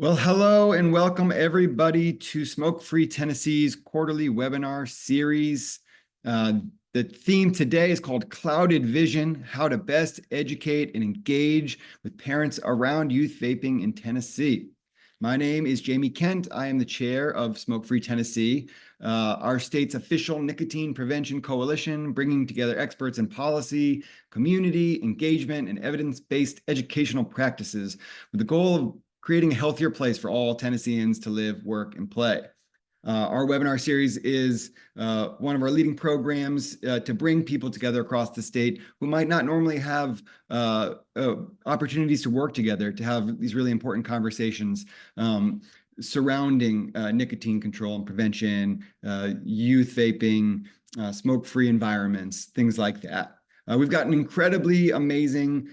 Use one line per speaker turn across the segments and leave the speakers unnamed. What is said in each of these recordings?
Well, hello and welcome everybody to Smokefree Tennessee's quarterly webinar series. The theme today is called Clouded Vision, How to Best Educate and Engage with Parents Around Youth Vaping in Tennessee. My name is Jamie Kent. I am the chair of Smokefree Tennessee, our state's official nicotine prevention coalition, bringing together experts in policy, community, engagement, and evidence-based educational practices with the goal of creating a healthier place for all Tennesseans to live, work, and play. Our webinar series is one of our leading programs to bring people together across the state who might not normally have opportunities to work together, to have these really important conversations surrounding nicotine control and prevention, youth vaping, smoke-free environments, things like that. We've got an incredibly amazing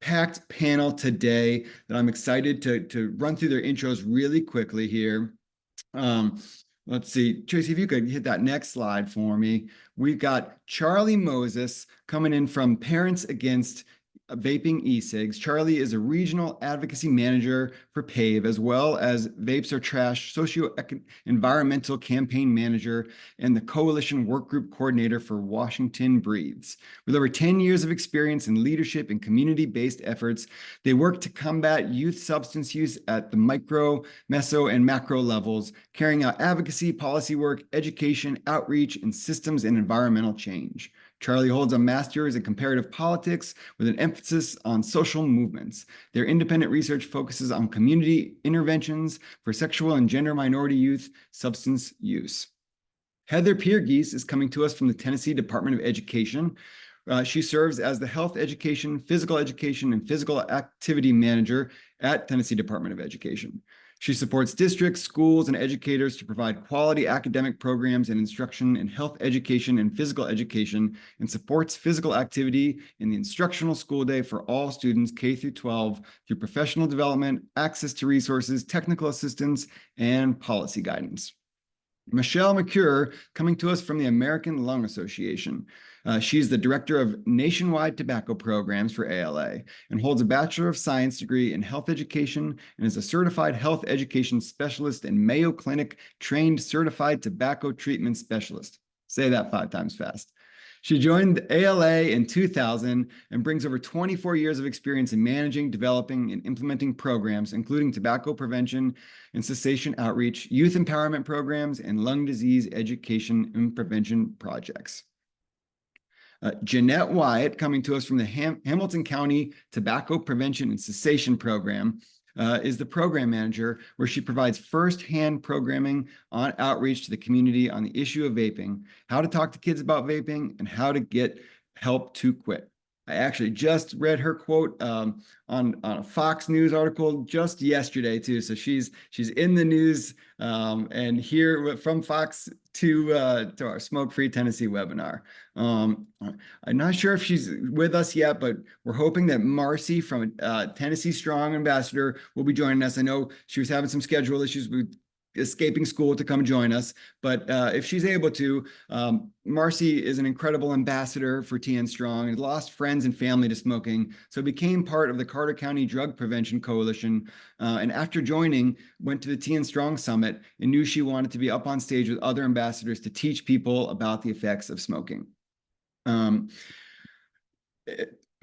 packed panel today that I'm excited to run through their intros really quickly here. Let's see, Tracy, if you could hit that next slide for me. We've got Charlie Moses coming in from Parents Against Vaping E-cigs. Charlie is a regional advocacy manager for PAVe, as well as Vapes Are Trash socio-environmental campaign manager and the coalition work group coordinator for Washington Breathes. With over 10 years of experience in leadership and community-based efforts, they work to combat youth substance use at the micro, meso, and macro levels, carrying out advocacy, policy work, education, outreach, and systems and environmental change. Charlie holds a master's in comparative politics with an emphasis on social movements. Their independent research focuses on community interventions for sexual and gender minority youth substance use. Heather Piergies is coming to us from the Tennessee Department of Education. She serves as the Health Education, Physical Education, and Physical Activity Manager at Tennessee Department of Education. She supports districts, schools, and educators to provide quality academic programs and instruction in health education and physical education, and supports physical activity in the instructional school day for all students K through 12 through professional development, access to resources, technical assistance, and policy guidance. Michelle Mercure, coming to us from the American Lung Association. She's the director of nationwide tobacco programs for ALA and holds a Bachelor of Science degree in health education and is a certified health education specialist and Mayo Clinic trained certified tobacco treatment specialist. Say that 5 times fast. She joined ALA in 2000 and brings over 24 years of experience in managing, developing, and implementing programs, including tobacco prevention and cessation outreach, youth empowerment programs, and lung disease education and prevention projects. Jeanette Wyatt, coming to us from the Hamilton County Tobacco Prevention and Cessation Program, is the program manager, where she provides firsthand programming on outreach to the community on the issue of vaping, how to talk to kids about vaping, and how to get help to quit. I actually just read her quote on a Fox News article just yesterday too. So she's in the news and here from Fox to our Smoke-Free Tennessee webinar. I'm not sure if she's with us yet, but we're hoping that Marcy from TNSTRONG ambassador will be joining us. I know she was having some schedule issues with escaping school to come join us, but if she's able to, Marcy is an incredible ambassador for TNSTRONG and lost friends and family to smoking, so became part of the Carter County Drug Prevention Coalition, and after joining, went to the TNSTRONG Summit and knew she wanted to be up on stage with other ambassadors to teach people about the effects of smoking.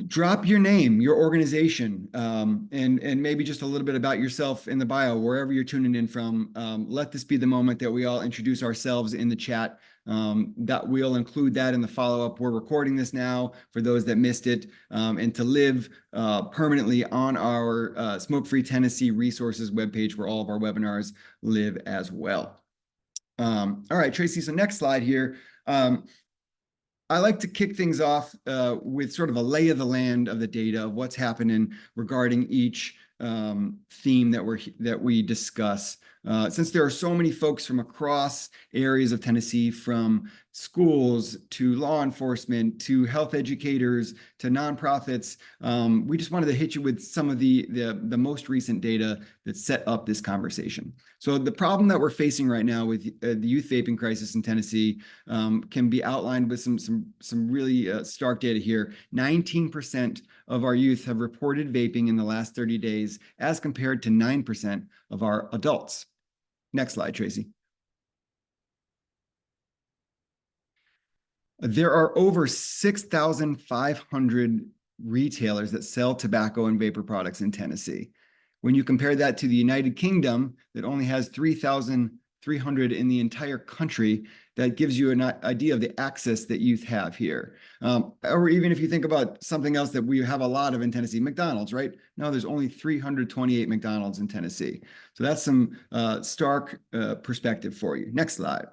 Drop your name, your organization, and maybe just a little bit about yourself in the bio, wherever you're tuning in from. Let this be the moment that we all introduce ourselves in the chat. That we'll include that in the follow-up. We're recording this now for those that missed it, and to live permanently on our Smoke-Free Tennessee resources webpage, where all of our webinars live as well. All right, Tracy, so next slide here. I like to kick things off with sort of a lay of the land of the data of what's happening regarding each theme that we discuss. Since there are so many folks from across areas of Tennessee, from schools to law enforcement to health educators to nonprofits, we just wanted to hit you with some of the most recent data that set up this conversation. So the problem that we're facing right now with the youth vaping crisis in Tennessee can be outlined with some really stark data here. 19% of our youth have reported vaping in the last 30 days, as compared to 9% of our adults. Next slide, Tracy. There are over 6,500 retailers that sell tobacco and vapor products in Tennessee. When you compare that to the United Kingdom, that only has 3,300 in the entire country, that gives you an idea of the access that youth have here. Or even if you think about something else that we have a lot of in Tennessee, McDonald's, right? No, there's only 328 McDonald's in Tennessee. So that's some stark perspective for you. Next slide.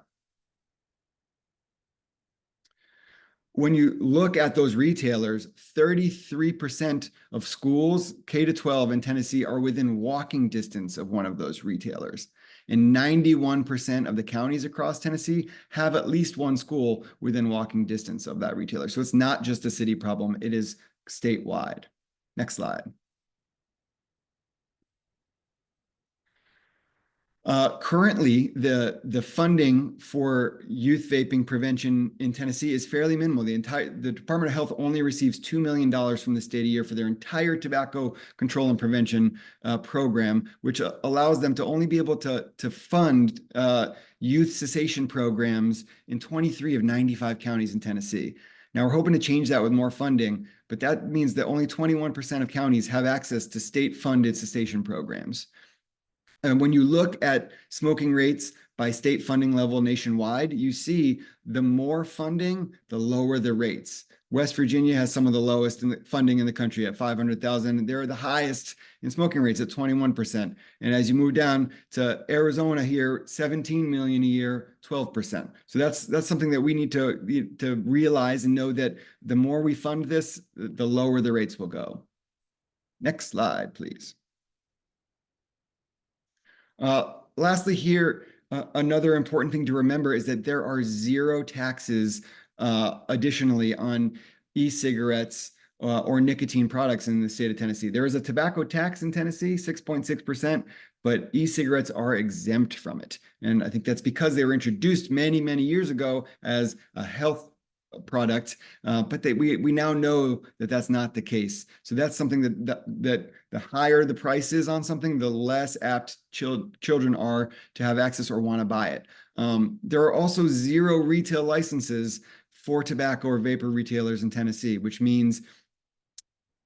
When you look at those retailers, 33% of schools, K-12 in Tennessee, are within walking distance of one of those retailers. And 91% of the counties across Tennessee have at least one school within walking distance of that retailer. So it's not just a city problem, it is statewide. Next slide. Currently, the funding for youth vaping prevention in Tennessee is fairly minimal. The Department of Health only receives $2 million from the state a year for their entire tobacco control and prevention program, which allows them to only be able to fund youth cessation programs in 23 of 95 counties in Tennessee. Now, we're hoping to change that with more funding, but that means that only 21% of counties have access to state-funded cessation programs. And when you look at smoking rates by state funding level nationwide, you see the more funding, the lower the rates. West Virginia has some of the lowest funding in the country at 500,000. They're the highest in smoking rates at 21%. And as you move down to Arizona here, 17 million a year, 12%. So that's something that we need to realize and know, that the more we fund this, the lower the rates will go. Next slide, please. Lastly here, another important thing to remember is that there are zero taxes additionally on e-cigarettes or nicotine products in the state of Tennessee. There is a tobacco tax in Tennessee, 6.6%, but e-cigarettes are exempt from it. And I think that's because they were introduced many, many years ago as a health product, but we now know that that's not the case. So that's something that the higher the price is on something, the less apt children are to have access or want to buy it. There are also zero retail licenses for tobacco or vapor retailers in Tennessee, which means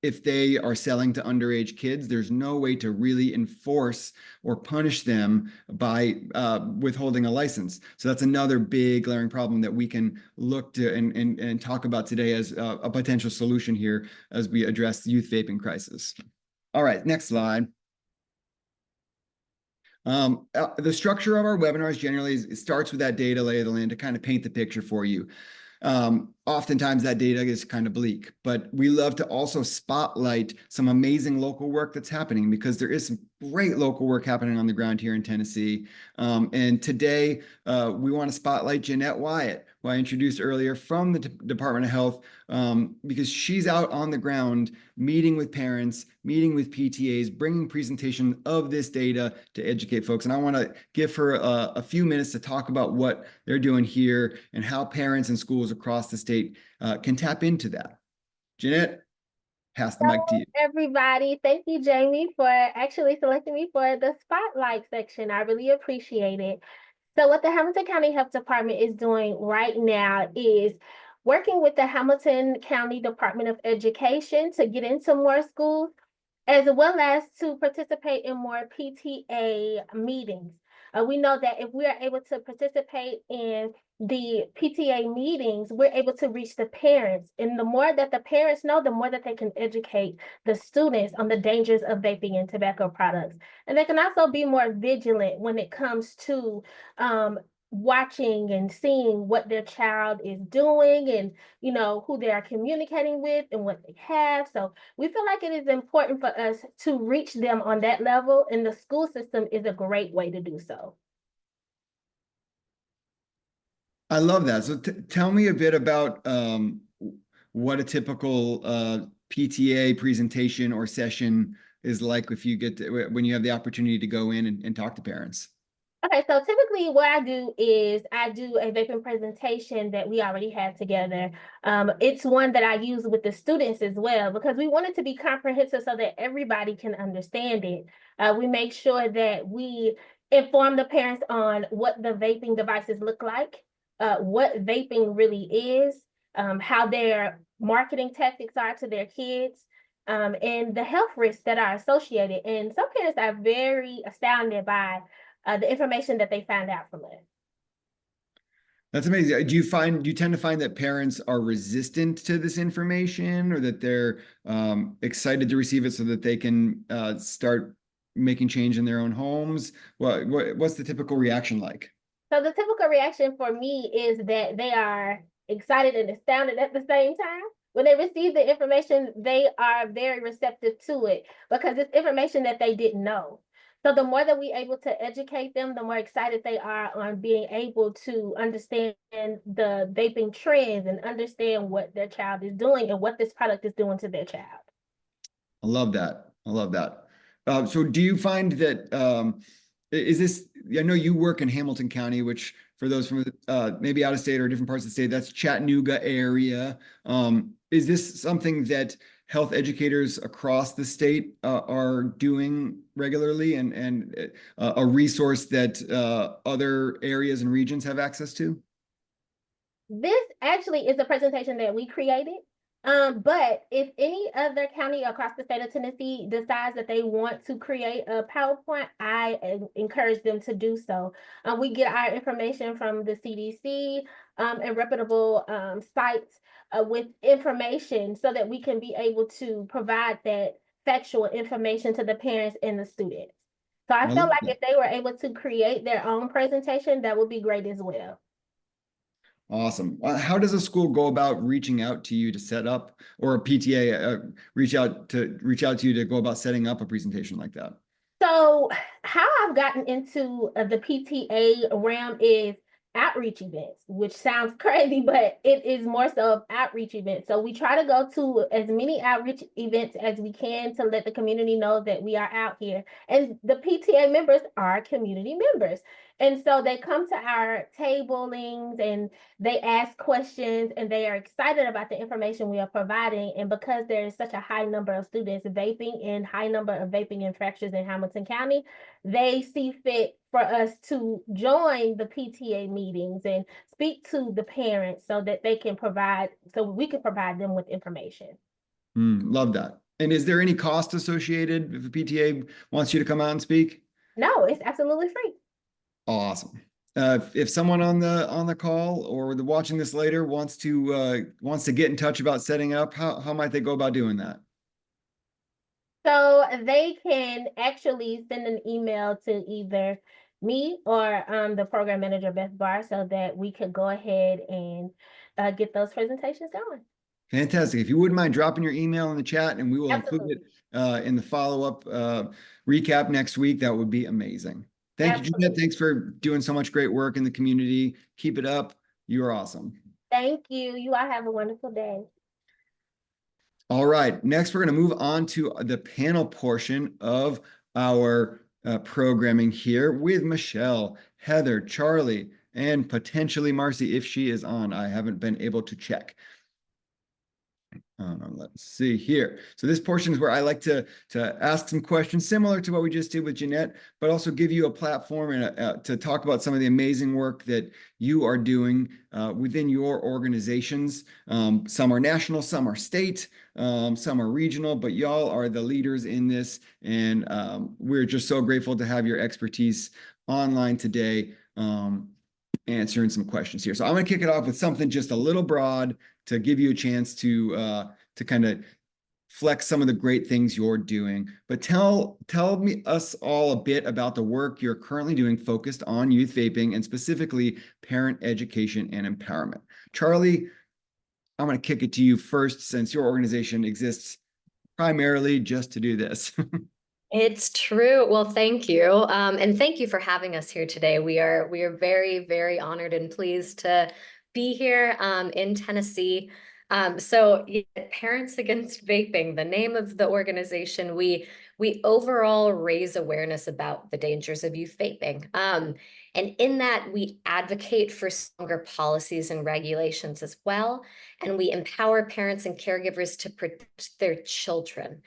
if they are selling to underage kids, there's no way to really enforce or punish them by withholding a license. So that's another big glaring problem that we can look to and talk about today as a potential solution here as we address the youth vaping crisis. All right, next slide. The structure of our webinars generally starts with that data lay of the land to kind of paint the picture for you. Oftentimes that data is kind of bleak, but we love to also spotlight some amazing local work that's happening, because there is some great local work happening on the ground here in Tennessee. And today we want to spotlight Jeanette Wyatt, who I introduced earlier from the Department of Health, because she's out on the ground meeting with parents, meeting with PTAs, bringing presentation of this data to educate folks. And I want to give her a few minutes to talk about what they're doing here and how parents and schools across the state can tap into that. Jeanette, pass the mic to you.
Everybody, thank you, Jamie, for actually selecting me for the spotlight section. I really appreciate it. So what the Hamilton County Health Department is doing right now is working with the Hamilton County Department of Education to get into more schools, as well as to participate in more PTA meetings. We know that if we are able to participate in the PTA meetings, we're able to reach the parents. And the more that the parents know, the more that they can educate the students on the dangers of vaping and tobacco products. And they can also be more vigilant when it comes to watching and seeing what their child is doing and, who they are communicating with and what they have. So we feel like it is important for us to reach them on that level, and the school system is a great way to do so.
I love that. So tell me a bit about what a typical PTA presentation or session is like if you get to, when you have the opportunity to go in and talk to parents.
Okay, so typically what I do is I do a vaping presentation that we already have together. It's one that I use with the students as well because we want it to be comprehensive so that everybody can understand it. We make sure that we inform the parents on what the vaping devices look like, what vaping really is, how their marketing tactics are to their kids, and the health risks that are associated. And some parents are very astounded by the information that they found out from us.
That's amazing. Do you tend to find that parents are resistant to this information, or that they're excited to receive it so that they can start making change in their own homes? What's the typical reaction like?
So the typical reaction for me is that they are excited and astounded at the same time. When they receive the information, they are very receptive to it because it's information that they didn't know. So the more that we're able to educate them, the more excited they are on being able to understand the vaping trends and understand what their child is doing and what this product is doing to their child.
I love that. I love that. So do you find that is this, I know you work in Hamilton County, which for those from maybe out of state or different parts of the state, that's Chattanooga area. Is this something that health educators across the state are doing regularly and a resource that other areas and regions have access to?
This actually is a presentation that we created. But if any other county across the state of Tennessee decides that they want to create a PowerPoint, I encourage them to do so. We get our information from the CDC and reputable sites with information so that we can be able to provide that factual information to the parents and the students. So I
I
felt
love
like
that.
if they were able to create their own presentation, that would be great as well.
Awesome. How does a school go about reaching out to you to set up, or a PTA reach out to you to go about setting up a presentation like that?
So how I've gotten into the PTA realm is outreach events, which sounds crazy, but it is more so of outreach events. So we try to go to as many outreach events as we can to let the community know that we are out here. And the PTA members are community members. And so they come to our tablings and they ask questions and they are excited about the information we are providing. And because there is such a high number of students vaping and high number of vaping infractions in Hamilton County, they see fit for us to join the PTA meetings and speak to the parents so that they can provide, so we can provide them with information.
Love that. And is there any cost associated if a PTA wants you to come out and speak?
No, it's absolutely free.
Awesome. If someone on the call or watching this later wants to get in touch about setting up, how might they go about doing that?
So they can actually send an email to either me or the program manager, Beth Barr, so that we could go ahead and get those presentations going.
Fantastic. If you wouldn't mind dropping your email in the chat, and we will include
Absolutely.
it in the follow-up recap next week, that would be amazing. Thank you, Jeanette.
Absolutely.
Thanks for doing so much great work in the community. Keep it up. You are awesome.
Thank you. You all have a wonderful day.
All right. Next, we're going to move on to the panel portion of our programming here with Michelle, Heather, Charlie, and potentially Marcy if she is on. I haven't been able to check. Let's see here. So this portion is where I like to ask some questions similar to what we just did with Jeanette, but also give you a platform and to talk about some of the amazing work that you are doing within your organizations. Some are national, some are state, some are regional, but y'all are the leaders in this. And we're just so grateful to have your expertise online today, answering some questions here. So I'm going to kick it off with something just a little broad to give you a chance to kind of flex some of the great things you're doing. But tell us all a bit about the work you're currently doing focused on youth vaping and specifically parent education and empowerment. Charlie, I'm going to kick it to you first, since your organization exists primarily just to do this.
It's true. Well, thank you. And thank you for having us here today. We are very, very honored and pleased to be here in Tennessee. So yeah, Parents Against Vaping, the name of the organization, we overall raise awareness about the dangers of youth vaping. And in that, we advocate for stronger policies and regulations as well. And we empower parents and caregivers to protect their children.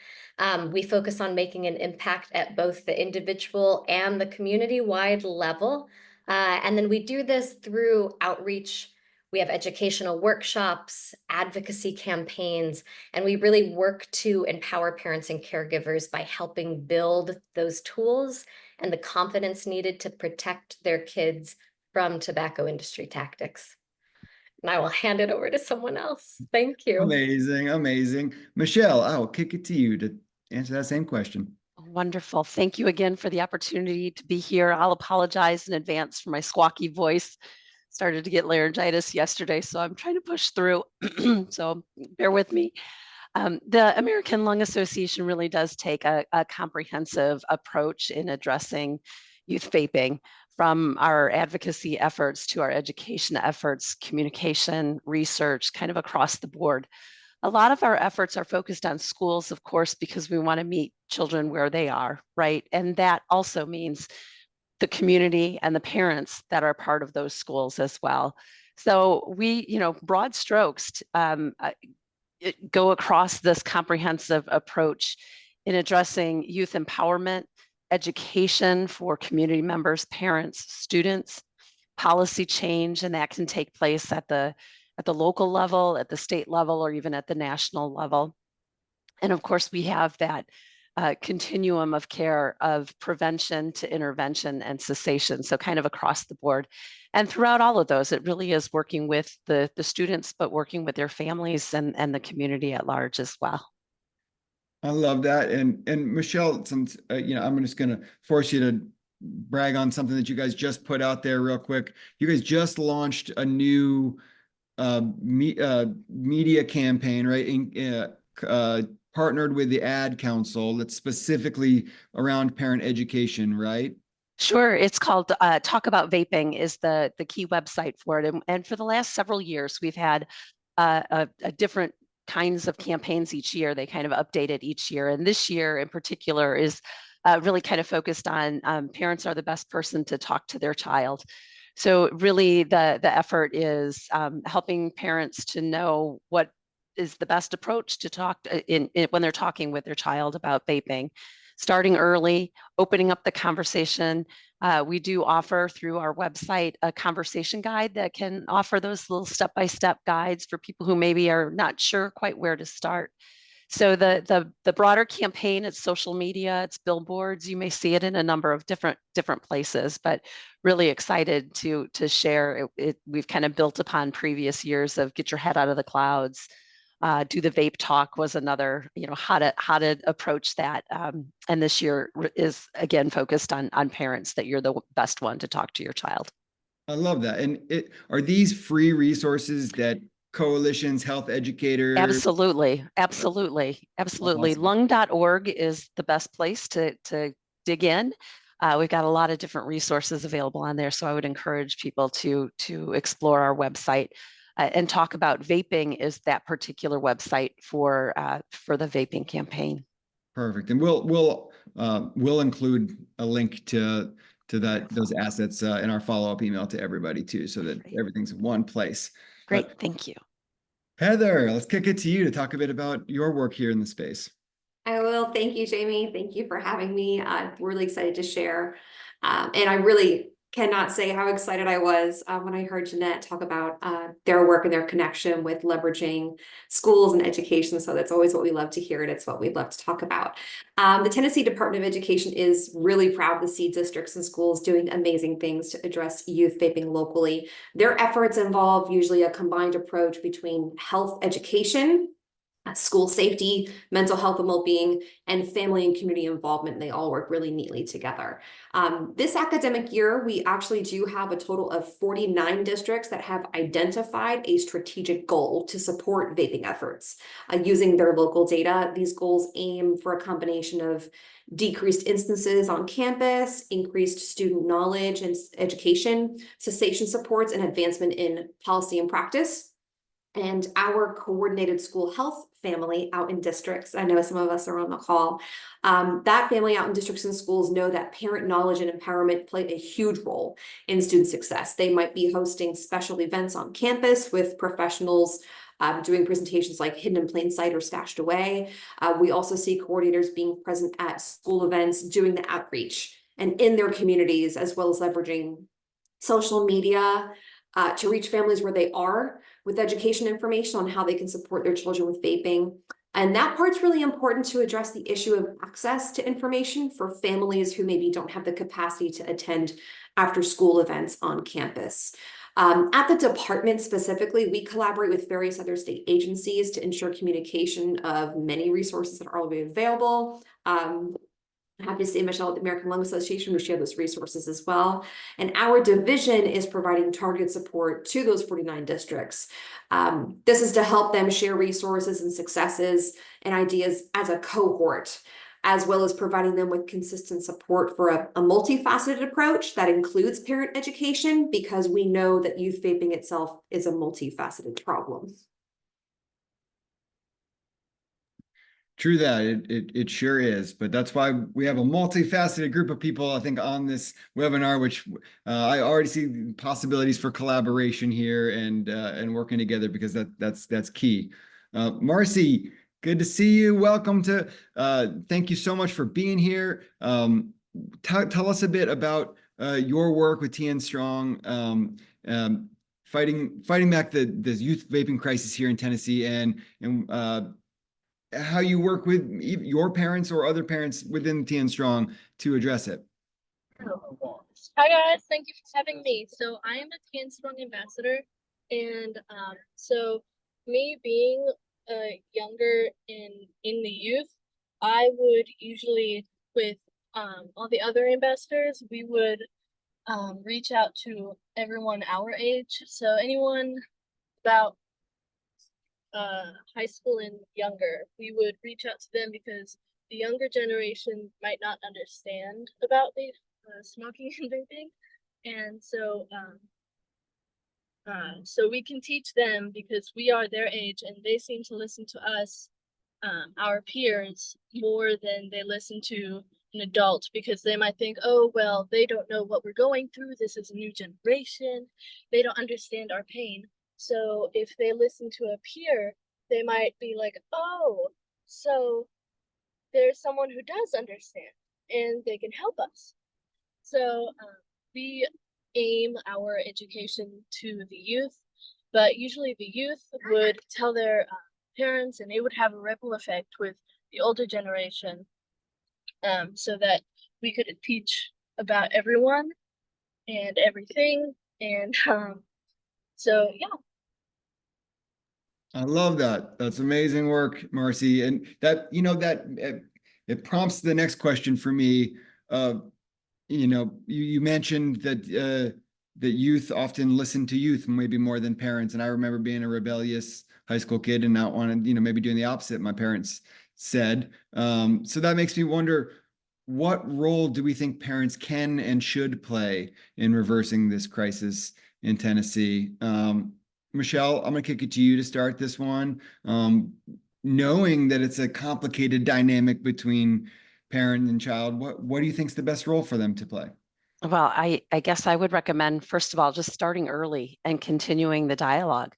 We focus on making an impact at both the individual and the community-wide level. And then we do this through outreach. We have educational workshops, advocacy campaigns, and we really work to empower parents and caregivers by helping build those tools and the confidence needed to protect their kids from tobacco industry tactics. And I will hand it over to someone else. Thank you.
Amazing, amazing. Michelle, I will kick it to you to answer that same question.
Wonderful. Thank you again for the opportunity to be here. I'll apologize in advance for my squawky voice. Started to get laryngitis yesterday, so I'm trying to push through. So bear with me. The American Lung Association really does take a comprehensive approach in addressing youth vaping, from our advocacy efforts to our education efforts, communication, research, kind of across the board. A lot of our efforts are focused on schools, of course, because we want to meet children where they are, right? And that also means the community and the parents that are part of those schools as well. So we, broad strokes, go across this comprehensive approach in addressing youth empowerment, education for community members, parents, students, policy change, and that can take place at the local level, at the state level, or even at the national level. And of course, we have that continuum of care, of prevention to intervention and cessation, so kind of across the board. And throughout all of those, it really is working with the students, but working with their families and the community at large as well.
I love that. And Michelle, since I'm just going to force you to brag on something that you guys just put out there real quick. You guys just launched a new media campaign, right? Partnered with the Ad Council that's specifically around parent education, right?
Sure. It's called Talk About Vaping is the key website for it. And for the last several years, we've had a different kinds of campaigns each year. They kind of update it each year. And this year in particular is really kind of focused on parents are the best person to talk to their child. So really the effort is helping parents to know what is the best approach to talk when they're talking with their child about vaping. Starting early, opening up the conversation. We do offer through our website a conversation guide that can offer those little step-by-step guides for people who maybe are not sure quite where to start. So the broader campaign, it's social media, it's billboards. You may see it in a number of different places, but really excited to share it. We've kind of built upon previous years of get your head out of the clouds. Do the vape talk was another, how to approach that. And this year is again focused on parents, that you're the best one to talk to your child.
I love that. And are these free resources that coalitions, health educators?
Absolutely.
Awesome.
Lung.org is the best place to dig in. We've got a lot of different resources available on there. So I would encourage people to explore our website. And Talk About Vaping is that particular website for the vaping campaign.
Perfect. And we'll include a link to those assets in our follow-up email to everybody too, so that everything's in one place.
Great. Thank you.
Heather, let's kick it to you to talk a bit about your work here in the space.
I will. Thank you, Jamie. Thank you for having me. I'm really excited to share. And I really cannot say how excited I was when I heard Jeanette talk about their work and their connection with leveraging schools and education. So that's always what we love to hear, and it's what we'd love to talk about. The Tennessee Department of Education is really proud to see districts and schools doing amazing things to address youth vaping locally. Their efforts involve usually a combined approach between health education, school safety, mental health and well-being, and family and community involvement. They all work really neatly together. This academic year, we actually do have a total of 49 districts that have identified a strategic goal to support vaping efforts. Using their local data, these goals aim for a combination of decreased instances on campus, increased student knowledge and education, cessation supports, and advancement in policy and practice. And our coordinated school health family out in districts, I know some of us are on the call, that family out in districts and schools know that parent knowledge and empowerment play a huge role in student success. They might be hosting special events on campus with professionals doing presentations like hidden in plain sight or stashed away. We also see coordinators being present at school events, doing the outreach and in their communities, as well as leveraging social media to reach families where they are with education information on how they can support their children with vaping. And that part's really important to address the issue of access to information for families who maybe don't have the capacity to attend after school events on campus. At the department specifically, we collaborate with various other state agencies to ensure communication of many resources that are already available. I'm happy to say Michelle at the American Lung Association, we share those resources as well. And our division is providing targeted support to those 49 districts. This is to help them share resources and successes and ideas as a cohort, as well as providing them with consistent support for a multifaceted approach that includes parent education, because we know that youth vaping itself is a multifaceted problem.
True that, it sure is, but that's why we have a multifaceted group of people, I think, on this webinar, which I already see possibilities for collaboration here and working together, because that's key. Marcy, good to see you. Welcome to. Thank you so much for being here. Tell us a bit about your work with TNSTRONG, fighting back the youth vaping crisis here in Tennessee, and how you work with your parents or other parents within TNSTRONG to address it.
Hi guys, thank you for having me. So I am a TNSTRONG ambassador, and so me being younger in the youth, I would usually, with all the other ambassadors, we would reach out to everyone our age. So anyone about high school and younger, we would reach out to them, because the younger generation might not understand about the smoking and vaping, and so so we can teach them, because we are their age and they seem to listen to us, our peers, more than they listen to an adult, because they might think, oh well, they don't know what we're going through, this is a new generation, they don't understand our pain. So if they listen to a peer, they might be like, oh, so there's someone who does understand and they can help us. So we aim our education to the youth, but usually the youth would tell their parents, and it would have a ripple effect with the older generation, so that we could teach about everyone and everything. And so, yeah.
I love that. That's amazing work, Marcy. And that, it prompts the next question for me. You mentioned that youth often listen to youth maybe more than parents. And I remember being a rebellious high school kid and not wanting, maybe doing the opposite my parents said. So that makes me wonder, what role do we think parents can and should play in reversing this crisis in Tennessee? Michelle, I'm going to kick it to you to start this one. Knowing that it's a complicated dynamic between parent and child, what do you think is the best role for them to play?
Well, I guess I would recommend, first of all, just starting early and continuing the dialogue.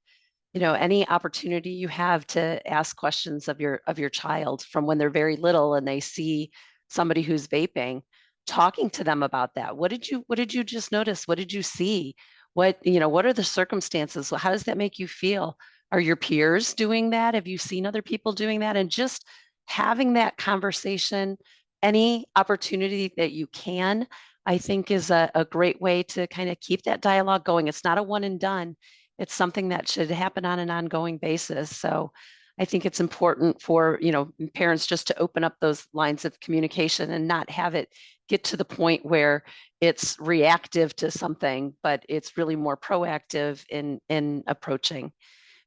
Any opportunity you have to ask questions of your child from when they're very little and they see somebody who's vaping, talking to them about that. What did you just notice? What did you see? What are the circumstances? How does that make you feel? Are your peers doing that? Have you seen other people doing that? And just having that conversation, any opportunity that you can, I think is a great way to kind of keep that dialogue going. It's not a one and done. It's something that should happen on an ongoing basis. So I think it's important for, parents just to open up those lines of communication and not have it get to the point where it's reactive to something, but it's really more proactive in approaching.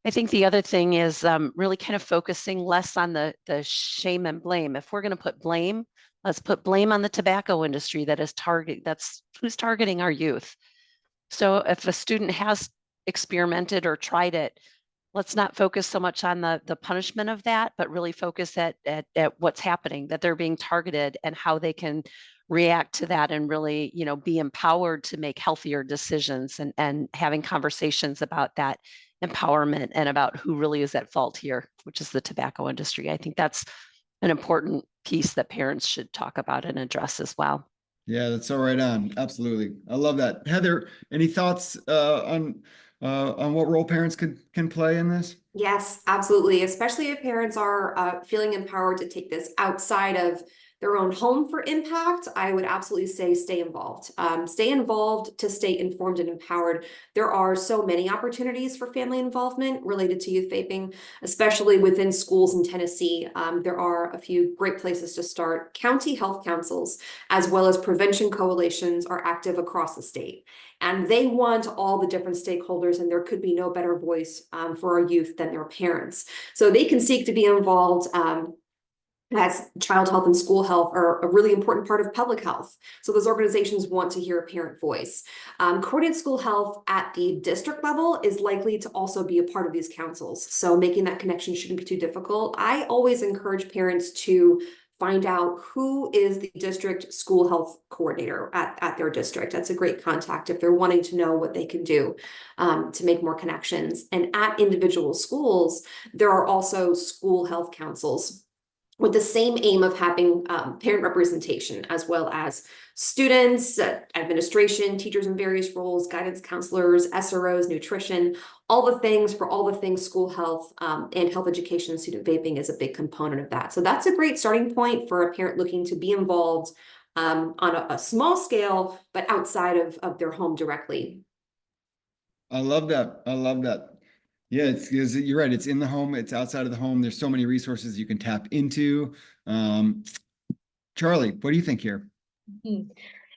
I think the other thing is really kind of focusing less on the shame and blame. If we're going to put blame, let's put blame on the tobacco industry that's who's targeting our youth. So if a student has experimented or tried it, let's not focus so much on the punishment of that, but really focus at what's happening, that they're being targeted and how they can react to that and really, be empowered to make healthier decisions, and having conversations about that empowerment and about who really is at fault here, which is the tobacco industry. I think that's an important piece that parents should talk about and address as well.
Yeah, that's so right on. Absolutely. I love that. Heather, any thoughts on what role parents can play in this?
Yes, absolutely. Especially if parents are feeling empowered to take this outside of their own home for impact, I would absolutely say stay involved. Stay involved to stay informed and empowered. There are so many opportunities for family involvement related to youth vaping, especially within schools in Tennessee. There are a few great places to start. County health councils, as well as prevention coalitions, are active across the state. And they want all the different stakeholders, and there could be no better voice for our youth than their parents. So they can seek to be involved. As child health and school health are a really important part of public health. So those organizations want to hear a parent voice. Coordinated school health at the district level is likely to also be a part of these councils. So making that connection shouldn't be too difficult. I always encourage parents to find out who is the district school health coordinator at their district. That's a great contact if they're wanting to know what they can do to make more connections. And at individual schools, there are also school health councils with the same aim of having parent representation, as well as students, administration, teachers in various roles, guidance counselors, SROs, nutrition, all the things school health and health education and student vaping is a big component of that. So that's a great starting point for a parent looking to be involved on a small scale, but outside of their home directly.
I love that. I love that. Yeah, you're right. It's in the home. It's outside of the home. There's so many resources you can tap into. Charlie, what do you think here?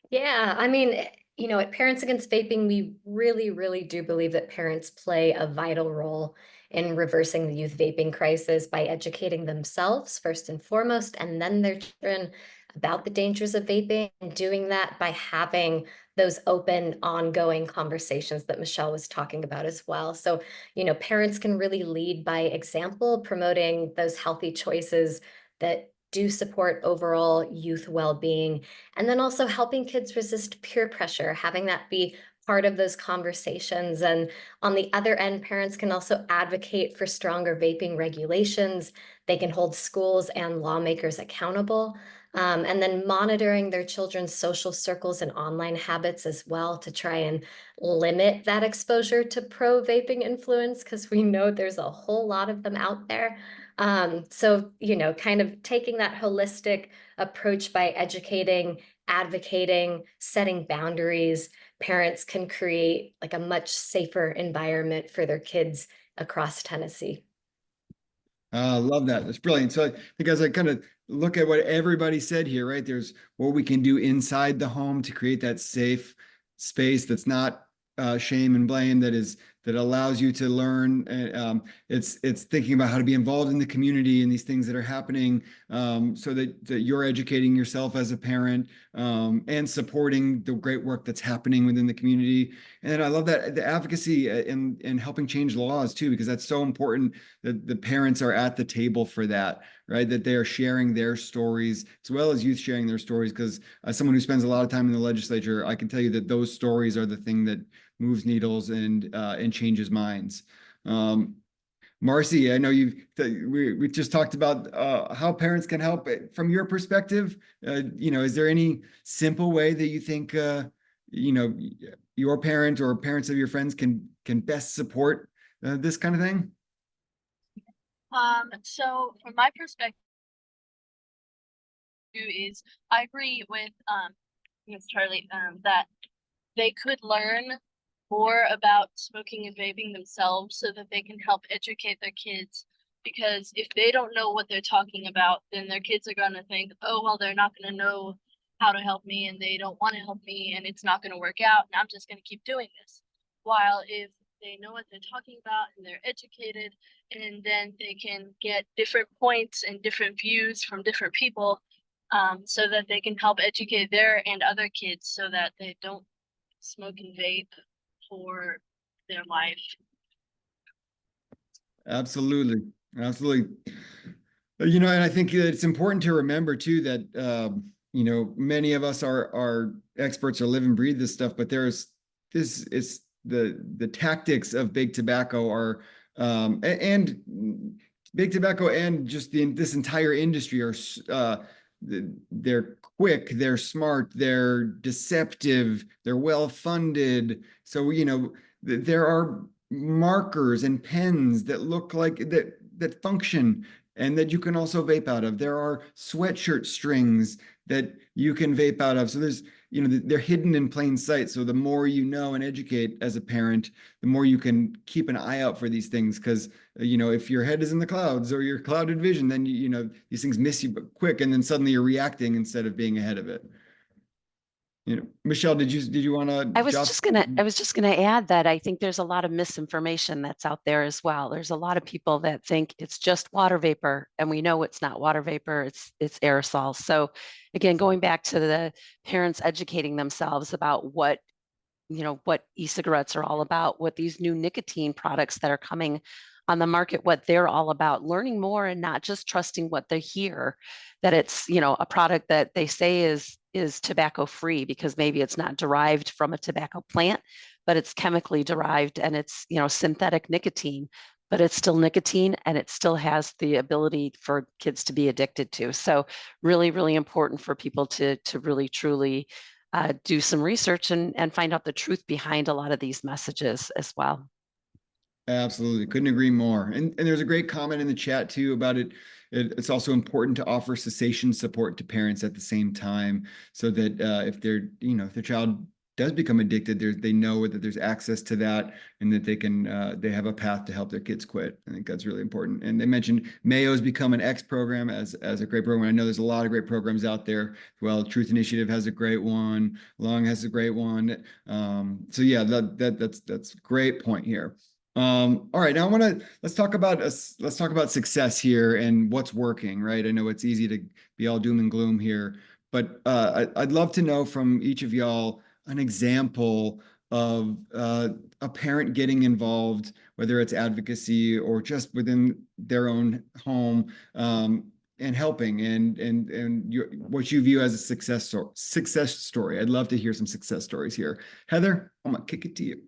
Yeah, I mean, at Parents Against Vaping, we really, really do believe that parents play a vital role in reversing the youth vaping crisis by educating themselves first and foremost, and then their children about the dangers of vaping, and doing that by having those open, ongoing conversations that Michelle was talking about as well. So, parents can really lead by example, promoting those healthy choices that do support overall youth well-being, and then also helping kids resist peer pressure, having that be part of those conversations. And on the other end, parents can also advocate for stronger vaping regulations. They can hold schools and lawmakers accountable. And then monitoring their children's social circles and online habits as well, to try and limit that exposure to pro-vaping influence, because we know there's a whole lot of them out there. So, kind of taking that holistic approach by educating, advocating, setting boundaries, parents can create like a much safer environment for their kids across Tennessee.
I love that. That's brilliant. So I think as I kind of look at what everybody said here, right? There's what we can do inside the home to create that safe space that's not shame and blame, that allows you to learn. It's thinking about how to be involved in the community and these things that are happening, so that you're educating yourself as a parent, and supporting the great work that's happening within the community. And I love that the advocacy in helping change laws too, because that's so important that the parents are at the table for that, right? That they are sharing their stories as well as youth sharing their stories. Because as someone who spends a lot of time in the legislature, I can tell you that those stories are the thing that moves needles and changes minds. Marcy, I know we just talked about how parents can help. From your perspective, is there any simple way that you think your parent or parents of your friends can best support this kind of thing?
So from my perspective is I agree with Ms. Charlie that they could learn more about smoking and vaping themselves so that they can help educate their kids Because if they don't know what they're talking about, then their kids are gonna think, oh, well, they're not gonna know how to help me and they don't want to help me and it's not gonna work out and I'm just gonna keep doing this. While if they know what they're talking about and they're educated, and then they can get different points and different views from different people, so that they can help educate their and other kids so that they don't smoke and vape for their life.
Absolutely. Absolutely. You know, and I think that it's important to remember too that you know, many of us are experts or live and breathe this stuff, but there's this is the tactics of big tobacco are and big tobacco and just this entire industry are they're quick, they're smart, they're deceptive, they're well funded. So, you know, there are markers and pens that look like that function and that you can also vape out of. There are sweatshirt strings that you can vape out of. So there's, you know, they're hidden in plain sight. So the more you know and educate as a parent, the more you can keep an eye out for these things. Because, you know, if your head is in the clouds or your clouded vision, then you know, these things miss you quick, and then suddenly you're reacting instead of being ahead of it. You know, Michelle, did you want to?
I was just gonna add that I think there's a lot of misinformation that's out there as well. There's a lot of people that think it's just water vapor, and we know it's not water vapor, it's aerosol. So again, going back to the parents educating themselves about what, you know, what e-cigarettes are all about, what these new nicotine products that are coming on the market, what they're all about, learning more and not just trusting what they hear, that it's, you know, a product that they say is tobacco free because maybe it's not derived from a tobacco plant, but it's chemically derived and it's, you know, synthetic nicotine, but it's still nicotine and it still has the ability for kids to be addicted to. So really, really important for people to really, truly do some research and find out the truth behind a lot of these messages as well.
Absolutely. Couldn't agree more. And there's a great comment in the chat too about it. It's also important to offer cessation support to parents at the same time so that if they're, you know, if their child does become addicted, they know that there's access to that and that they can, they have a path to help their kids quit. I think that's really important. And they mentioned Mayo's Become an X program as a great program. I know there's a lot of great programs out there. Well, Truth Initiative has a great one. Long has a great one. So yeah, that's a great point here. All right, now let's talk about success here and what's working, right? I know it's easy to be all doom and gloom here, but I'd love to know from each of y'all an example of a parent getting involved, whether it's advocacy or just within their own home, and helping and what you view as a success story. I'd love to hear some success stories here. Heather, I'm gonna kick it to you.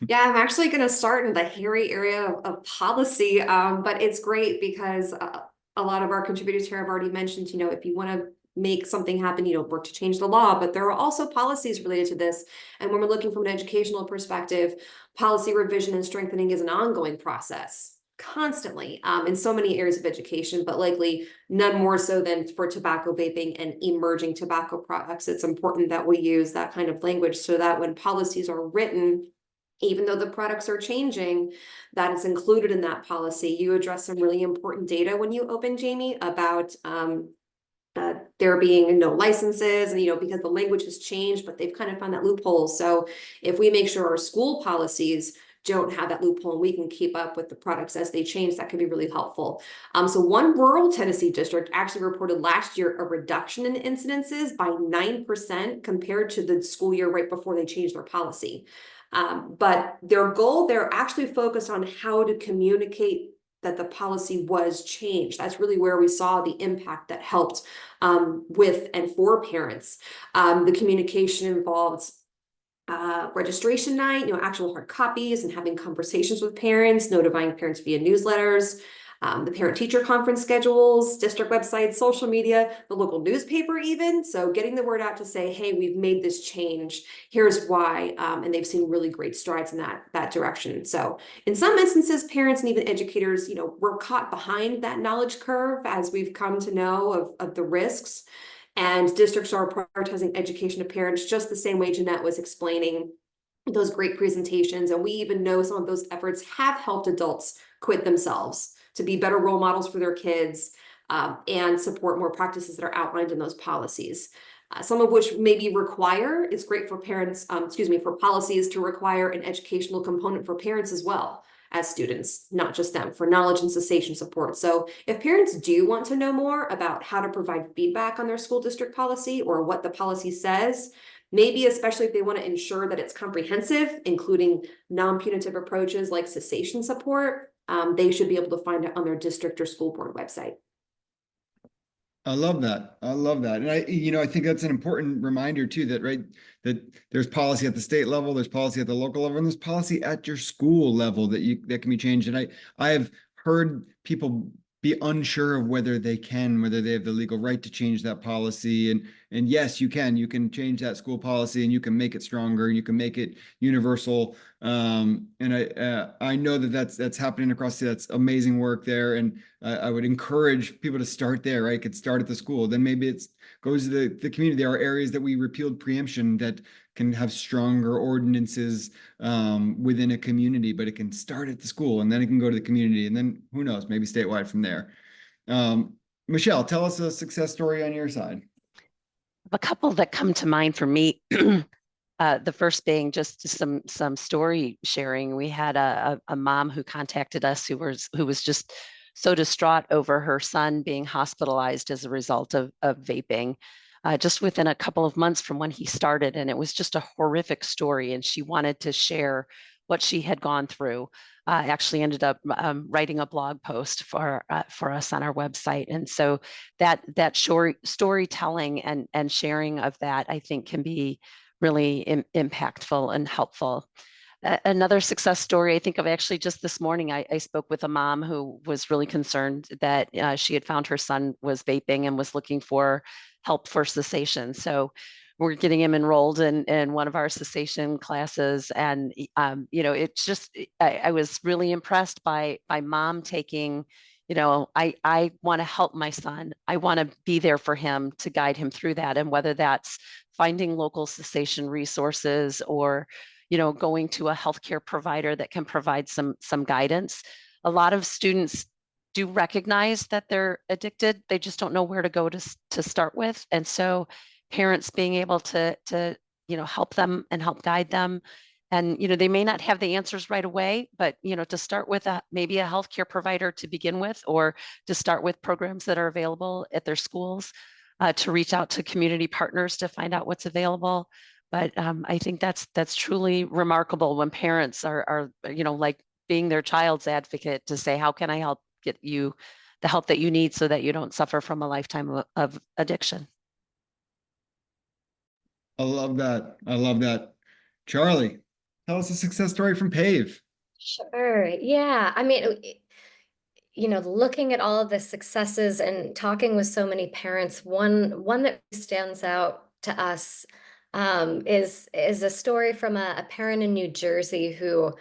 Yeah, I'm actually going to start in the hairy area of policy, but it's great because a lot of our contributors here have already mentioned, you know, if you want to make something happen, you know, work to change the law, but there are also policies related to this. And when we're looking from an educational perspective, policy revision and strengthening is an ongoing process constantly in so many areas of education, but likely none more so than for tobacco vaping and emerging tobacco products. It's important that we use that kind of language so that when policies are written, even though the products are changing, that is included in that policy. You address some really important data when you open, Jamie, about there being no licenses and, you know, because the language has changed, but they've kind of found that loophole. So if we make sure our school policies don't have that loophole and we can keep up with the products as they change, that could be really helpful. So one rural Tennessee district actually reported last year a reduction in incidences by 9% compared to the school year right before they changed their policy. But their goal, they're actually focused on how to communicate that the policy was changed. That's really where we saw the impact that helped with and for parents. The communication involved registration night, you know, actual hard copies and having conversations with parents, notifying parents via newsletters, the parent-teacher conference schedules, district websites, social media, the local newspaper even. So getting the word out to say, hey, we've made this change. Here's why. And they've seen really great strides in that direction. So in some instances, parents and even educators, you know, were caught behind that knowledge curve as we've come to know of the risks. And districts are prioritizing education of parents just the same way Jeanette was explaining those great presentations. And we even know some of those efforts have helped adults quit themselves. to be better role models for their kids, and support more practices that are outlined in those policies. Some of which maybe require, it's great for parents, for policies to require an educational component for parents as well as students, not just them, for knowledge and cessation support. So if parents do want to know more about how to provide feedback on their school district policy or what the policy says, maybe especially if they want to ensure that it's comprehensive, including non-punitive approaches like cessation support, they should be able to find it on their district or school board website.
I love that. I love that. And I think that's an important reminder too, that there's policy at the state level, there's policy at the local level, and there's policy at your school level that can be changed. And I have heard people be unsure of whether they have the legal right to change that policy. And yes, you can change that school policy and you can make it stronger and you can make it universal. And I know that's happening across that's amazing work there. And I would encourage people to start there, right? Could start at the school. Then maybe it goes to the community. There are areas that we repealed preemption that can have stronger ordinances within a community, but it can start at the school and then it can go to the community and then who knows, maybe statewide from there. Michelle, tell us a success story on your side.
A couple that come to mind for me. The first being just some story sharing. We had a mom who contacted us who was just so distraught over her son being hospitalized as a result of vaping. Just within a couple of months from when he started, and it was just a horrific story. And she wanted to share what she had gone through. Actually ended up writing a blog post for us on our website. And so that storytelling and sharing of that, I think, can be really impactful and helpful. Another success story I think of actually just this morning, I spoke with a mom who was really concerned that she had found her son was vaping and was looking for help for cessation. So we're getting him enrolled in one of our cessation classes. And, it's just, I was really impressed by mom taking, I want to help my son. I want to be there for him to guide him through that. And whether that's finding local cessation resources or, going to a healthcare provider that can provide some guidance. A lot of students do recognize that they're addicted. They just don't know where to go to start with. And so parents being able to help them and help guide them. And, they may not have the answers right away, but, to start with maybe a healthcare provider to begin with, or to start with programs that are available at their schools, to reach out to community partners to find out what's available. But I think that's truly remarkable when parents are like being their child's advocate to say, how can I help get you the help that you need so that you don't suffer from a lifetime of addiction?
I love that. I love that. Charlie, tell us a success story from PAVe.
Sure. Yeah. I mean, looking at all of the successes and talking with so many parents, one that stands out to us is a story from a parent in New Jersey who,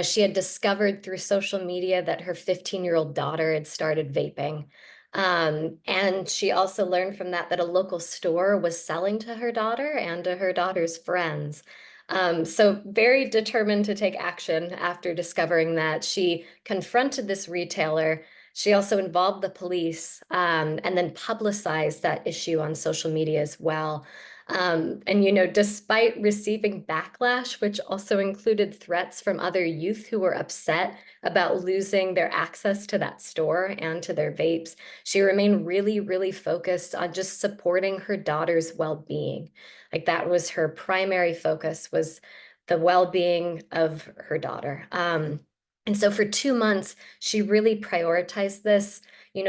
she had discovered through social media that her 15-year-old daughter had started vaping. And she also learned from that a local store was selling to her daughter and to her daughter's friends. So very determined to take action after discovering that. She confronted this retailer. She also involved the police, and then publicized that issue on social media as well. And, despite receiving backlash, which also included threats from other youth who were upset about losing their access to that store and to their vapes, she remained really, really focused on just supporting her daughter's well-being. Like that was her primary focus, was the well-being of her daughter. And so for 2 months, she really prioritized this,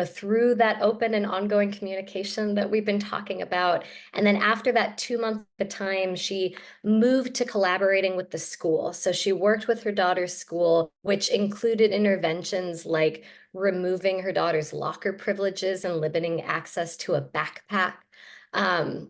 through that open and ongoing communication that we've been talking about. And then after that 2 month time, she moved to collaborating with the school. So she worked with her daughter's school, which included interventions like removing her daughter's locker privileges and limiting access to a backpack,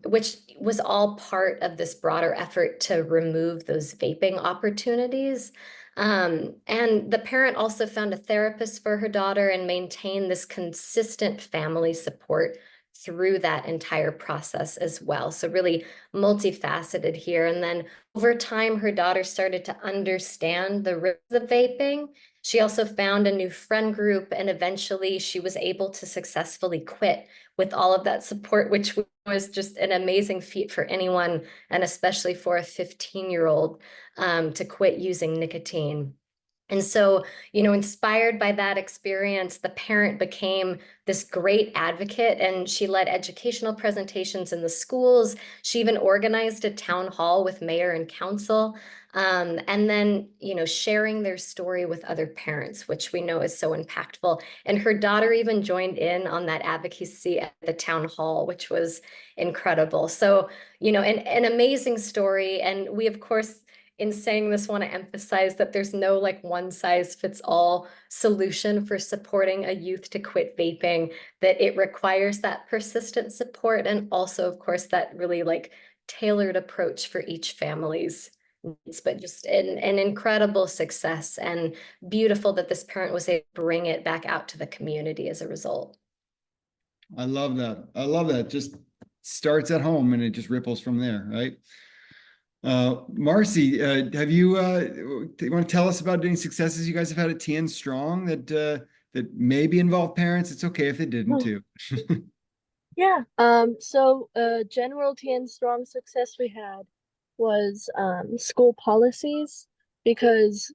which was all part of this broader effort to remove those vaping opportunities. And the parent also found a therapist for her daughter and maintained this consistent family support through that entire process as well. So really multifaceted here. And then over time, her daughter started to understand the risks of vaping. She also found a new friend group, and eventually she was able to successfully quit with all of that support, which was just an amazing feat for anyone, and especially for a 15-year-old to quit using nicotine. And so, inspired by that experience, the parent became this great advocate, and she led educational presentations in the schools. She even organized a town hall with mayor and council. And then, sharing their story with other parents, which we know is so impactful. And her daughter even joined in on that advocacy at the town hall, which was incredible. So, an amazing story. And we, of course, in saying this, want to emphasize that there's no like one size fits all solution for supporting a youth to quit vaping, that it requires that persistent support, and also, of course, that really like tailored approach for each family's needs. But just an incredible success, and beautiful that this parent was able to bring it back out to the community as a result.
I love that. I love that. Just starts at home and it just ripples from there, right? Marcy, have you want to tell us about any successes you guys have had at TNSTRONG that maybe involve parents? It's okay if they didn't too.
Yeah. So general TNSTRONG success we had was school policies, because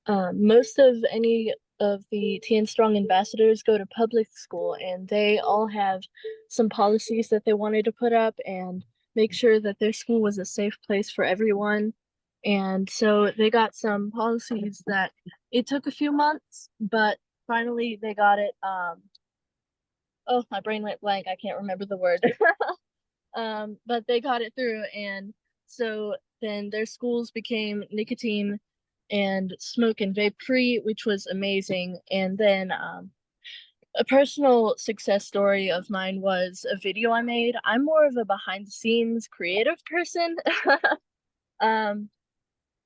most of any of the TNSTRONG ambassadors go to public school, and they all have some policies that they wanted to put up and make sure that their school was a safe place for everyone. And so they got some policies that it took a few months, but finally they got it. Oh, my brain went blank. I can't remember the word. But they got it through, and so then their schools became nicotine and smoke and vape free, which was amazing. And then a personal success story of mine was a video I made. I'm more of a behind the scenes creative person.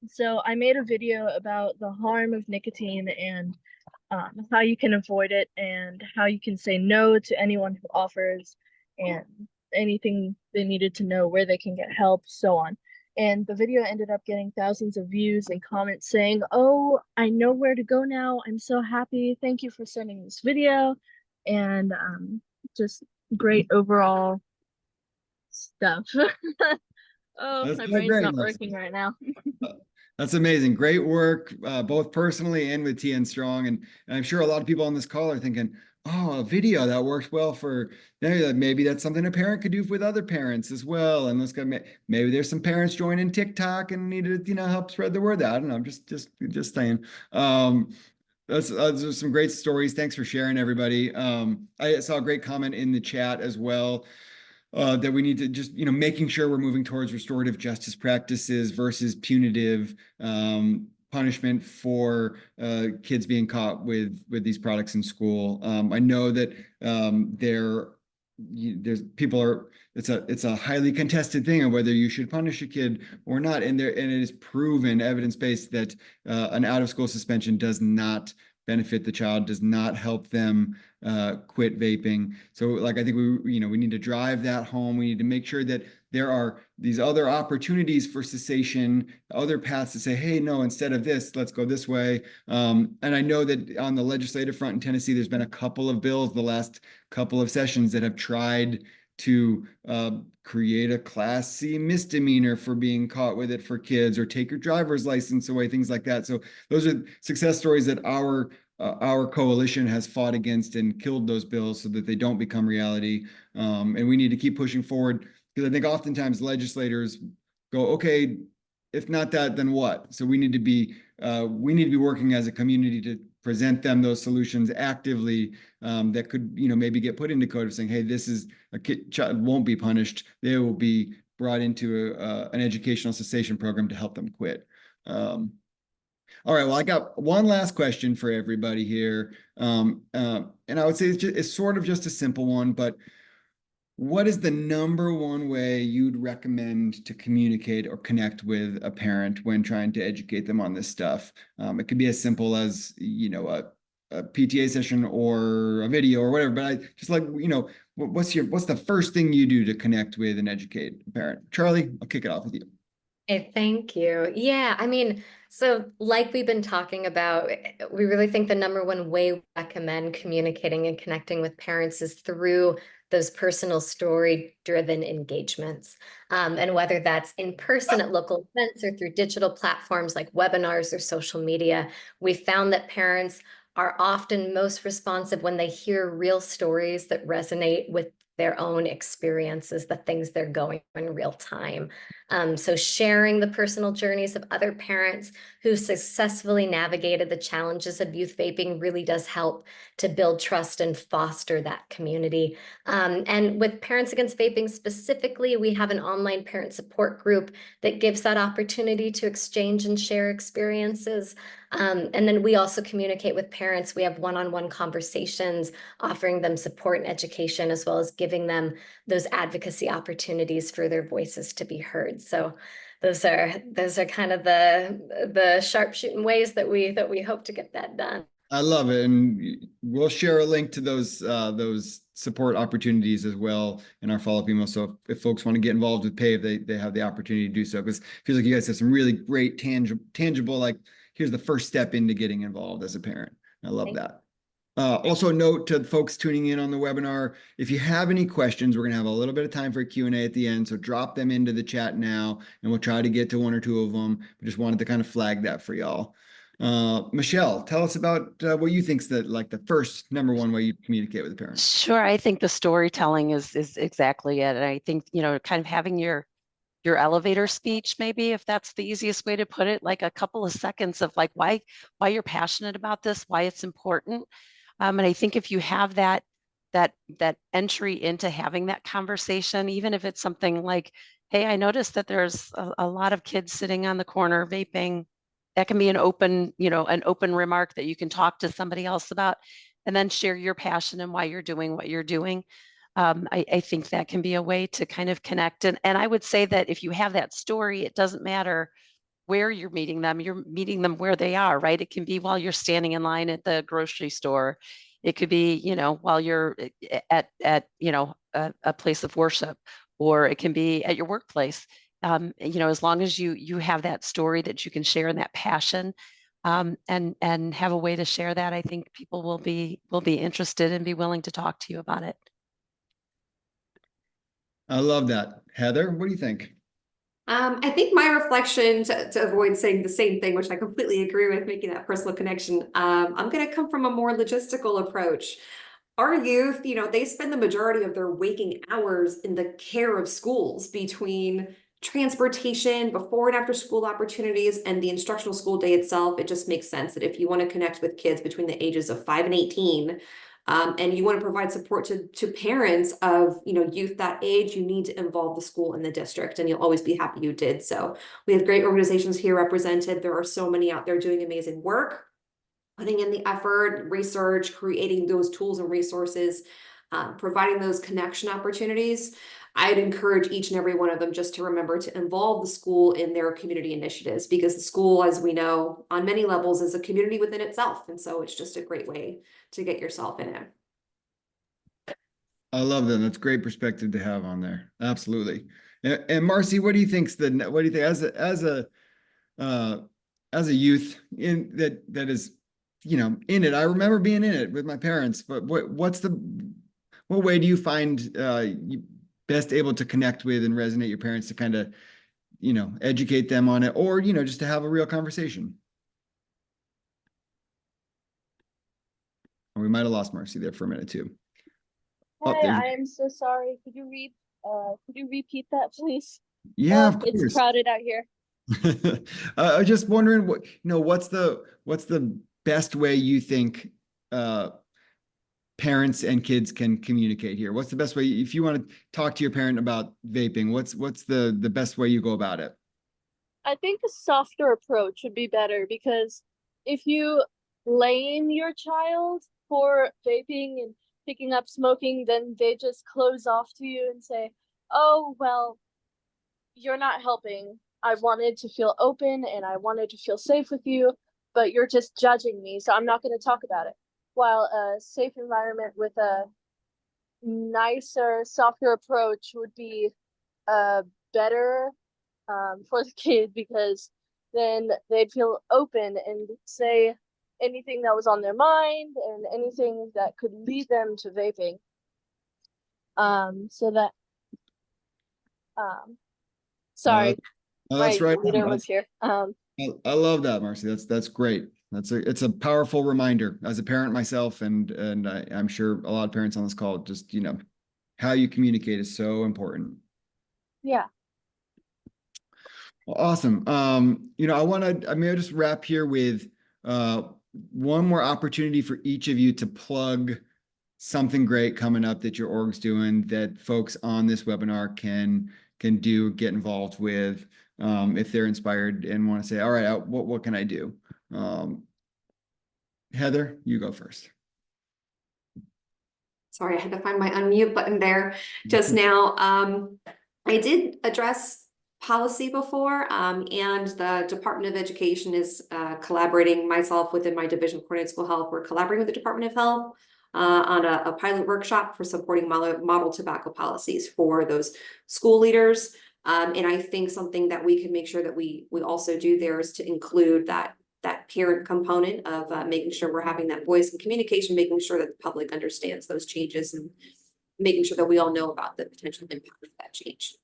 So I made a video about the harm of nicotine, and how you can avoid it, and how you can say no to anyone who offers, and anything they needed to know, where they can get help, so on. And the video ended up getting thousands of views and comments saying, "Oh, I know where to go now. I'm so happy. Thank you for sending this video." And just great overall stuff. Oh,
That's
my
so
brain's
great,
not
Marcy.
working right now.
That's amazing. Great work, both personally and with TNSTRONG. And I'm sure a lot of people on this call are thinking, oh, a video that works well for, maybe that's something a parent could do with other parents as well. And let's go, maybe there's some parents joining TikTok and need to, help spread the word out. I don't know. I'm just saying. Those are some great stories. Thanks for sharing, everybody. I saw a great comment in the chat as well. That we need to just, making sure we're moving towards restorative justice practices versus punitive punishment for kids being caught with these products in school. I know that there's people are, it's a highly contested thing of whether you should punish a kid or not, and it is proven, evidence-based, that an out-of-school suspension does not benefit the child, does not help them quit vaping. So like, I think we need to drive that home. We need to make sure that there are these other opportunities for cessation, other paths to say, hey, no, instead of this, let's go this way. And I know that on the legislative front in Tennessee, there's been a couple of bills the last couple of sessions that have tried to create a Class C misdemeanor for being caught with it for kids, or take your driver's license away, things like that. So those are success stories that our coalition has fought against and killed those bills so that they don't become reality. And we need to keep pushing forward, because I think oftentimes legislators go, okay, if not that, then what? So we need to be working as a community to present them those solutions actively, that could, maybe get put into code of saying, hey, this is a child won't be punished. They will be brought into an educational cessation program to help them quit. All right, well, I got one last question for everybody here. And I would say it's sort of just a simple one, but what is the number one way you'd recommend to communicate or connect with a parent when trying to educate them on this stuff? It could be as simple as, a PTA session or a video or whatever, but I just like, what's the first thing you do to connect with and educate a parent? Charlie, I'll kick it off with you.
Hey, thank you. Yeah, I mean, so like we've been talking about, we really think the number one way we recommend communicating and connecting with parents is through those personal story-driven engagements. And whether that's in person at local events or through digital platforms like webinars or social media, we found that parents are often most responsive when they hear real stories that resonate with their own experiences, the things they're going through in real time. So sharing the personal journeys of other parents who successfully navigated the challenges of youth vaping really does help to build trust and foster that community. And with Parents Against Vaping specifically, we have an online parent support group that gives that opportunity to exchange and share experiences. And then we also communicate with parents. We have one-on-one conversations, offering them support and education, as well as giving them those advocacy opportunities for their voices to be heard. So those are kind of the sharpshooting ways that we hope to get that done.
I love it, and we'll share a link to those support opportunities as well in our follow-up email. So if folks want to get involved with PAVe, they have the opportunity to do so, because it feels like you guys have some really great tangible, like, here's the first step into getting involved as a parent. I love that. Also, a note to folks tuning in on the webinar, if you have any questions, we're going to have a little bit of time for a Q&A at the end, so drop them into the chat now, and we'll try to get to one or two of them. We just wanted to kind of flag that for y'all. Michelle, tell us about what you think's the first number one way you communicate with the parents.
Sure, I think the storytelling is exactly it. And I think, kind of having your elevator speech, maybe, if that's the easiest way to put it, like a couple of seconds of like why you're passionate about this, why it's important. And I think if you have that entry into having that conversation, even if it's something like, hey, I noticed that there's a lot of kids sitting on the corner vaping, that can be an open remark that you can talk to somebody else about, and then share your passion and why you're doing what you're doing. I think that can be a way to kind of connect. And I would say that if you have that story, it doesn't matter where you're meeting them where they are, right? It can be while you're standing in line at the grocery store. It could be, while you're at a place of worship, or it can be at your workplace. As long as you have that story that you can share and that passion, and have a way to share that, I think people will be interested and be willing to talk to you about it.
I love that. Heather, what do you think?
I think my reflection, to avoid saying the same thing, which I completely agree with, making that personal connection, I'm going to come from a more logistical approach. Our youth, they spend the majority of their waking hours in the care of schools, between transportation, before and after school opportunities, and the instructional school day itself. It just makes sense that if you want to connect with kids between the ages of 5 and 18, and you want to provide support to parents of youth that age, you need to involve the school and the district, and you'll always be happy you did. So we have great organizations here represented. There are so many out there doing amazing work, putting in the effort, research, creating those tools and resources, providing those connection opportunities. I'd encourage each and every one of them just to remember to involve the school in their community initiatives, because the school, as we know, on many levels is a community within itself. And so it's just a great way to get yourself in it.
I love that. That's great perspective to have on there. Absolutely. And Marcy, what do you think as a youth in that is, in it? I remember being in it with my parents, but what way do you find you best able to connect with and resonate your parents, to kind of, educate them on it, or, just to have a real conversation? Or we might have lost Marcy there for a minute too.
Hi, I am so sorry. Could you repeat that, please?
Yeah, of course.
It's crowded out here.
I was just wondering what's the best way you think parents and kids can communicate here? What's the best way, if you want to talk to your parent about vaping, what's the best way you go about it?
I think a softer approach would be better, because if you blame your child for vaping and picking up smoking, then they just close off to you and say, oh, well, you're not helping. I wanted to feel open and I wanted to feel safe with you, but you're just judging me, so I'm not going to talk about it. while a safe environment with a nicer, softer approach would be better for the kid, because then they'd feel open and say anything that was on their mind and anything that could lead them to vaping. So that sorry,
No,
my
that's right.
leader was here.
I love that, Marcy. That's great. It's a powerful reminder as a parent myself, and I'm sure a lot of parents on this call, just, you know, how you communicate is so important.
Yeah.
Well, awesome. You know, I may just wrap here with one more opportunity for each of you to plug something great coming up that your org's doing that folks on this webinar can get involved with, if they're inspired and want to say, all right, what can I do? Heather, you go first.
Sorry, I had to find my unmute button there just now. I did address policy before, and the Department of Education is collaborating, myself within my division of coordinated school health. We're collaborating with the Department of Health on a pilot workshop for supporting model tobacco policies for those school leaders. And I think something that we can make sure that we also do there is to include that parent component of making sure we're having that voice and communication, making sure that the public understands those changes and making sure that we all know about the potential impact of that change.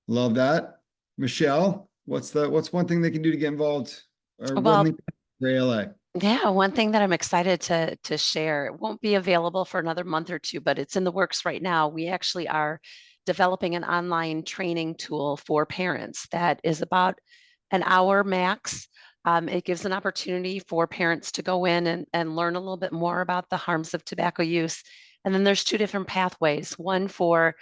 Love that. Michelle, what's one thing they can do to get involved? Or
Well,
one thing for ALA?
Yeah, one thing that I'm excited to share, it won't be available for another month or two, but it's in the works right now. We actually are developing an online training tool for parents that is about an hour max. It gives an opportunity for parents to go in and learn a little bit more about the harms of tobacco use. And then there's two different pathways. One for,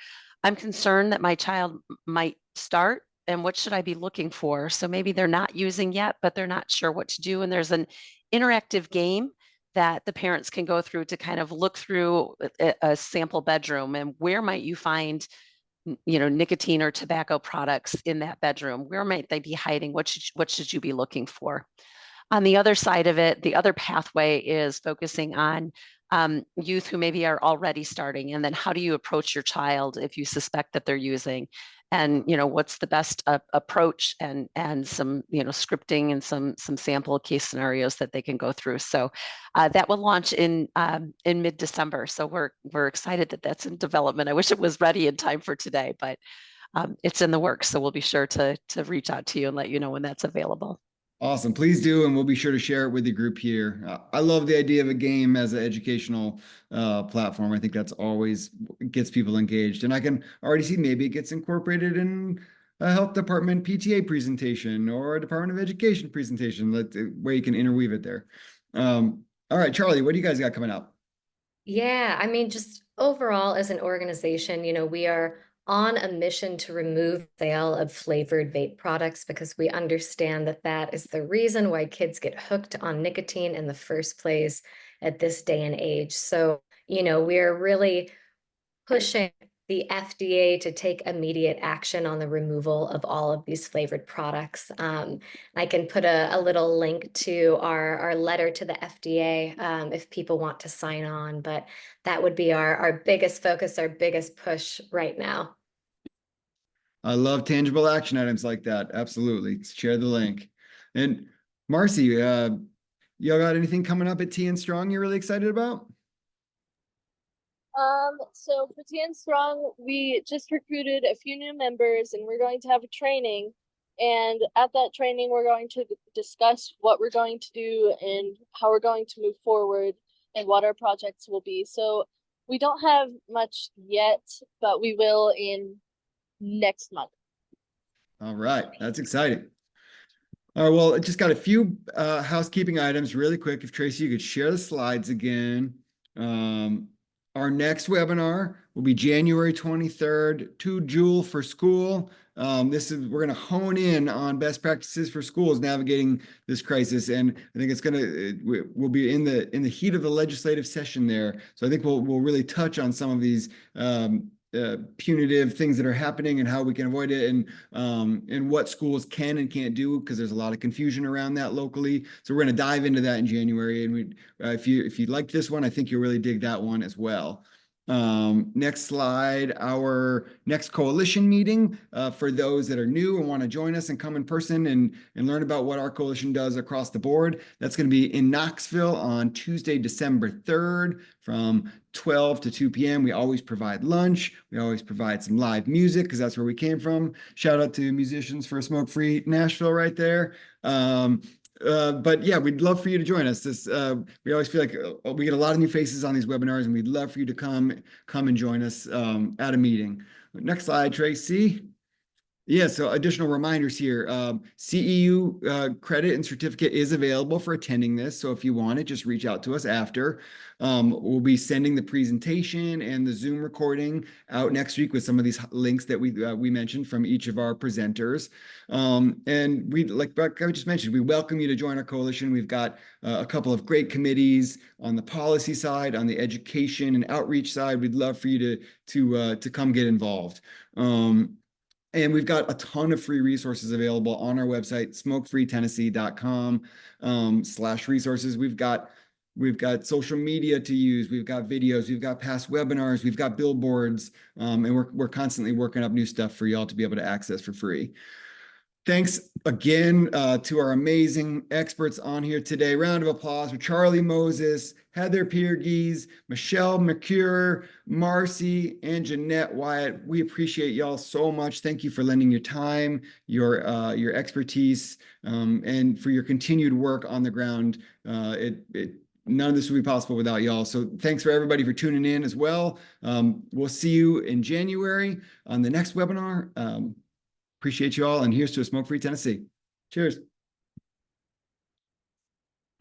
I'm concerned that my child might start, and what should I be looking for? So maybe they're not using yet, but they're not sure what to do. And there's an interactive game that the parents can go through to kind of look through a sample bedroom, and where might you find, you know, nicotine or tobacco products in that bedroom? Where might they be hiding? What should you be looking for? On the other side of it, the other pathway is focusing on youth who maybe are already starting, and then how do you approach your child if you suspect that they're using, and you know, what's the best approach, and some, you know, scripting and some sample case scenarios that they can go through. So that will launch in mid-December. So we're excited that that's in development. I wish it was ready in time for today, but it's in the works. So we'll be sure to reach out to you and let you know when that's available.
Awesome. Please do. And we'll be sure to share it with the group here. I love the idea of a game as an educational platform. I think that's always gets people engaged. And I can already see maybe it gets incorporated in a health department PTA presentation or a Department of Education presentation, where you can interweave it there. All right, Charlie, what do you guys got coming up?
Yeah, I mean, just overall as an organization, you know, we are on a mission to remove sale of flavored vape products, because we understand that that is the reason why kids get hooked on nicotine in the first place at this day and age. So, you know, we're really pushing the FDA to take immediate action on the removal of all of these flavored products. I can put a little link to our letter to the FDA if people want to sign on, but that would be our biggest focus, our biggest push right now.
I love tangible action items like that. Absolutely. Share the link. And Marcy, y'all got anything coming up at TNSTRONG you're really excited about?
So for TNSTRONG, we just recruited a few new members, and we're going to have a training. And at that training, we're going to discuss what we're going to do and how we're going to move forward and what our projects will be. So we don't have much yet, but we will in next month.
All right, that's exciting. All right, well, I just got a few housekeeping items really quick. If Tracy, you could share the slides again. Our next webinar will be January 23rd, 2 Joule for School. We're going to hone in on best practices for schools navigating this crisis, and I think we'll be in the heat of the legislative session there. So I think we'll really touch on some of these punitive things that are happening and how we can avoid it, and what schools can and can't do, because there's a lot of confusion around that locally. So we're going to dive into that in January. And if you like this one, I think you'll really dig that one as well. Next slide, our next coalition meeting, for those that are new and want to join us and come in person and learn about what our coalition does across the board. That's going to be in Knoxville on Tuesday, December 3rd from 12 to 2 p.m. We always provide lunch. We always provide some live music because that's where we came from. Shout out to musicians for Smokefree Nashville right there. But yeah, we'd love for you to join us. We always feel like we get a lot of new faces on these webinars, and we'd love for you to come and join us at a meeting. Next slide, Tracy. Yeah, so additional reminders here. CEU credit and certificate is available for attending this. So if you want it, just reach out to us after. We'll be sending the presentation and the Zoom recording out next week with some of these links that we mentioned from each of our presenters. And like I just mentioned, we welcome you to join our coalition. We've got a couple of great committees on the policy side, on the education and outreach side. We'd love for you to come get involved. And we've got a ton of free resources available on our website, smokefreetennessee.com/resources. We've got social media to use. We've got videos. We've got past webinars. We've got billboards. And we're constantly working up new stuff for y'all to be able to access for free. Thanks again to our amazing experts on here today. Round of applause for Charlie Moses, Heather Piergies, Michelle Mercure, Marcy, and Jeanette Wyatt. We appreciate y'all so much. Thank you for lending your time, your expertise, and for your continued work on the ground. None of this would be possible without y'all. So thanks for everybody for tuning in as well. We'll see you in January on the next webinar. Appreciate you all, and here's to a smoke-free Tennessee. Cheers.